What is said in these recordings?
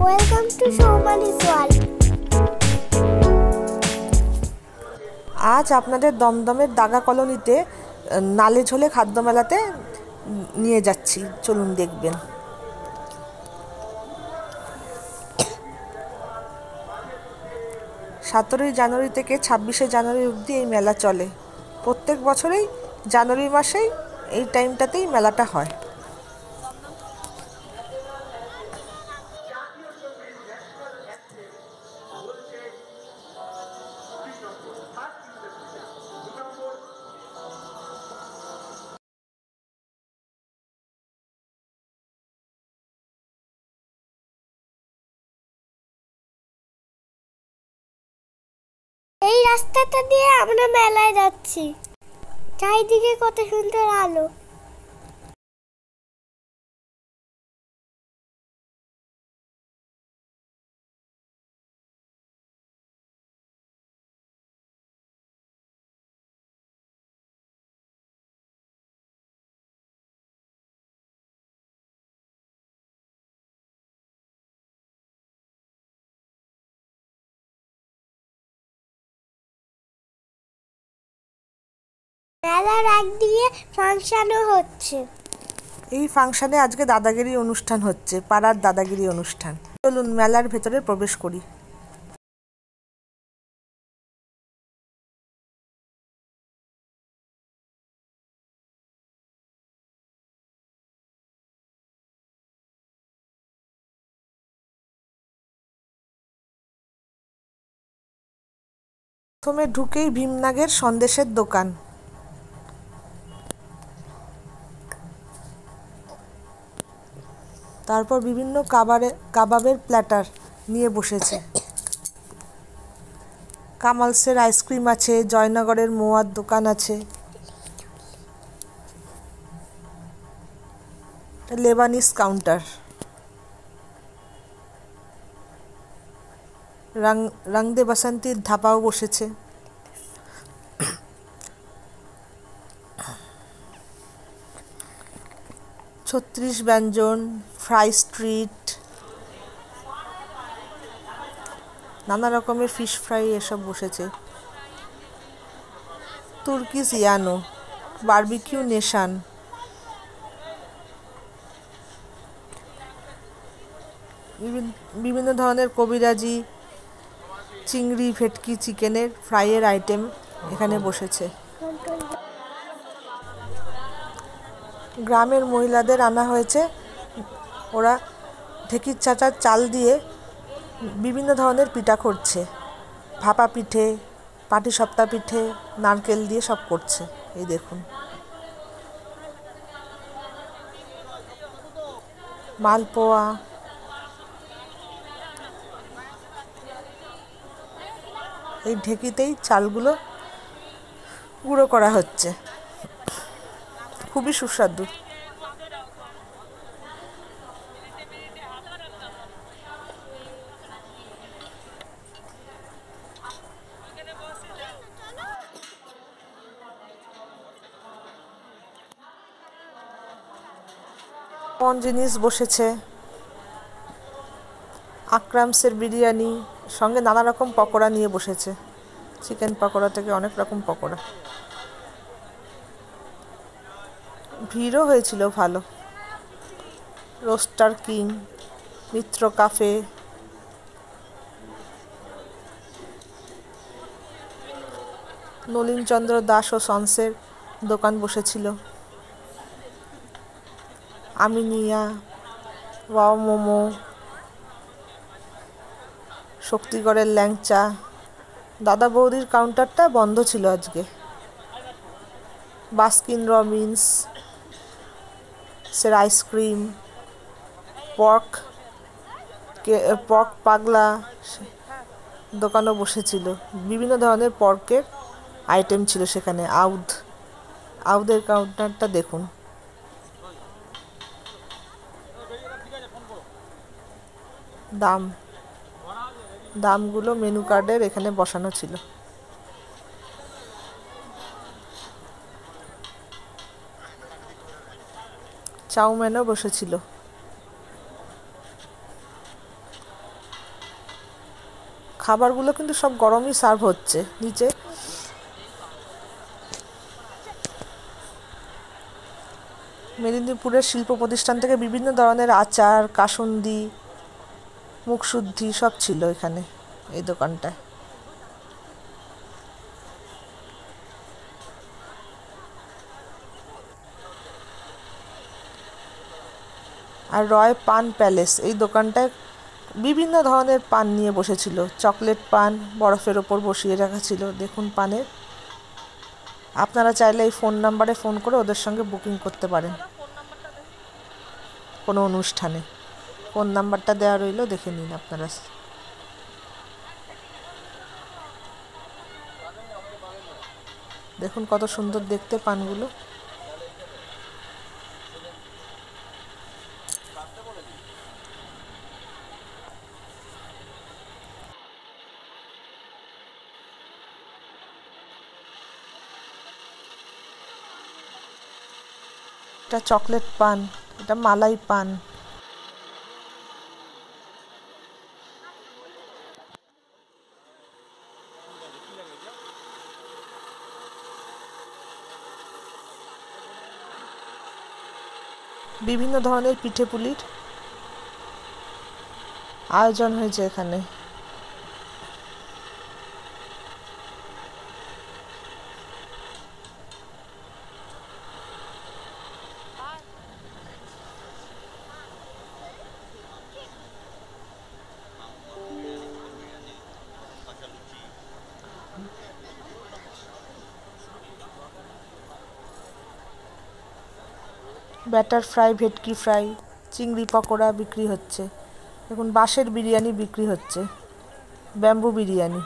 Welcome to সৌমালিস world. আজ আপনাদের দমদমের দাগা কলোনিতে নালে ঝোলে খাদ্য মেলাতে নিয়ে যাচ্ছি, চলুন দেখবেন। 17 জানুয়ারি থেকে 26 জানুয়ারি অবধি এই মেলা চলে। প্রত্যেক বছরেই জানুয়ারি মাসেই এই টাইমটাতেই মেলাটা হয়। এই রাস্তাটা দিয়ে আমরা মেলায় যাচ্ছি। চারিদিকে কত সুন্দর আলো। মেলার একদিকে ফাংশনও হচ্ছে। এই ফাংশনে আজকে দাদাগিরি অনুষ্ঠান হচ্ছে, পাড়ার দাদাগিরি অনুষ্ঠান। চলুন মেলার ভেতরে প্রবেশ করি। প্রথমে ঢুকেই ভীমনাগের সন্দেশের দোকান। তারপর বিভিন্ন কাবাবের প্ল্যাটার নিয়ে বসেছে। কামালসের আইসক্রিম আছে, জয়নগরের মোয়ার দোকান আছে, লেবানিস কাউন্টার, রংদে বাসন্তীর ধাবাও বসেছে। ছত্রিশ ব্যঞ্জন, ফ্রাই স্ট্রিট, নানা রকমের ফিশ ফ্রাই এসব বসেছে। তুর্কিশ ইয়ানো, বারবিকিউ নেশান, বিভিন্ন ধরনের কবিরাজি, চিংড়ি, ভেটকি, চিকেনের ফ্রাইয়ের আইটেম এখানে বসেছে। গ্রামের মহিলাদের আনা হয়েছে, ওরা ঢেকির চাচার চাল দিয়ে বিভিন্ন ধরনের পিঠা করছে। ভাপা পিঠে, পাটিসাপটা পিঠে, নারকেল দিয়ে সব করছে। এই দেখুন, মালপোয়া, এই ঢেকিতেই চালগুলো গুঁড়ো করা হচ্ছে, খুবই সুস্বাদু। কোন জিনিস বসেছে, আকরামসের বিরিয়ানি, সঙ্গে নানা রকম পকোড়া নিয়ে বসেছে। চিকেন পকোড়া থেকে অনেক রকম পকোড়া। ভিড়ও হয়েছিল ভালো। রোস্টার কিং, মিত্র কাফে, নলিনচন্দ্র দাস ও সন্সের দোকান বসেছিল। আমিনিয়া, ওয়াও মোমো, শক্তিগড়ের ল্যাংচা। দাদা বৌদির কাউন্টারটা বন্ধ ছিল আজকে। বাস্কিন রবিন্স সের আইসক্রিম, পর্ক পাগলা দোকানও বসেছিল। বিভিন্ন ধরনের পর্কের আইটেম ছিল সেখানে। আউদের কাউন্টারটা দেখুন। দামগুলো মেনু কার্ডের এখানে বসানো ছিল। চাউম্যানও বসেছিল। খাবারগুলো কিন্তু সব গরমই সার্ভ হচ্ছে নিচে। মেদিনীপুরের শিল্প প্রতিষ্ঠান থেকে বিভিন্ন ধরনের আচার, কাসুন্দি, মুখশুদ্ধি সব ছিল এখানে এই দোকানটায়। আর রয় পান প্যালেস, এই দোকানটায় বিভিন্ন ধরনের পান নিয়ে বসেছিল। চকলেট পান বরফের ওপর বসিয়ে রাখা ছিল, দেখুন পানের। আপনারা চাইলে এই ফোন নাম্বারে ফোন করে ওদের সঙ্গে বুকিং করতে পারেন কোনো অনুষ্ঠানে। ফোন নাম্বারটা দেওয়া রইল, দেখে নিন আপনারা। দেখুন কত সুন্দর দেখতে পানগুলো। এটা চকলেট পান, এটা মালাই পান। বিভিন্ন ধরনের পিঠেপুলির আয়োজন হয়েছে এখানে। ব্যাটার ফ্রাই, ভেটকি ফ্রাই, চিংড়ি পকোড়া বিক্রি হচ্ছে। দেখুন বাঁশের বিরিয়ানি বিক্রি হচ্ছে, ব্যাম্বু বিরিয়ানি।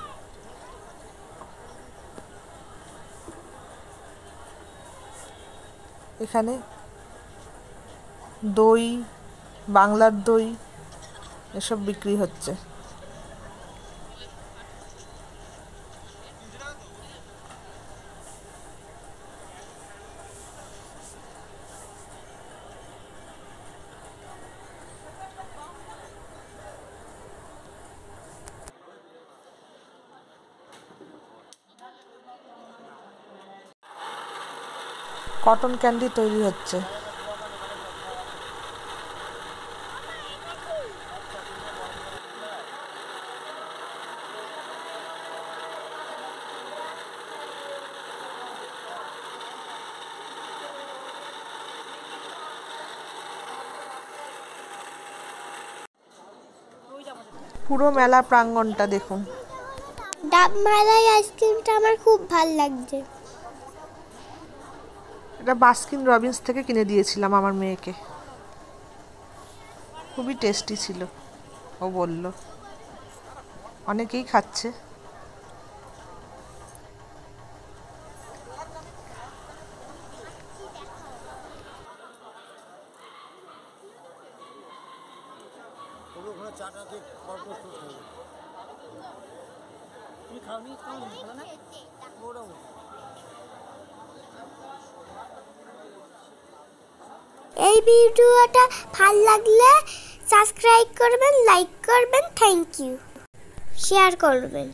এখানে দই, বাংলার দই এসব বিক্রি হচ্ছে। কটন ক্যান্ডি তৈরি হচ্ছে। পুরো মেলা প্রাঙ্গণটা দেখুন। ডাব মালাই আইসক্রিমটা আমার খুব ভাল লাগছে। এটা বাস্কিন রবিন্স থেকে কিনে দিয়েছিলাম আমার মেয়েকে, খুবই টেস্টি ছিল। ও বলল অনেকেই খাচ্ছে। এই ভিডিওটা ভাল লাগলে সাবস্ক্রাইব করবেন, লাইক করবেন, থ্যাংক ইউ, শেয়ার করবেন।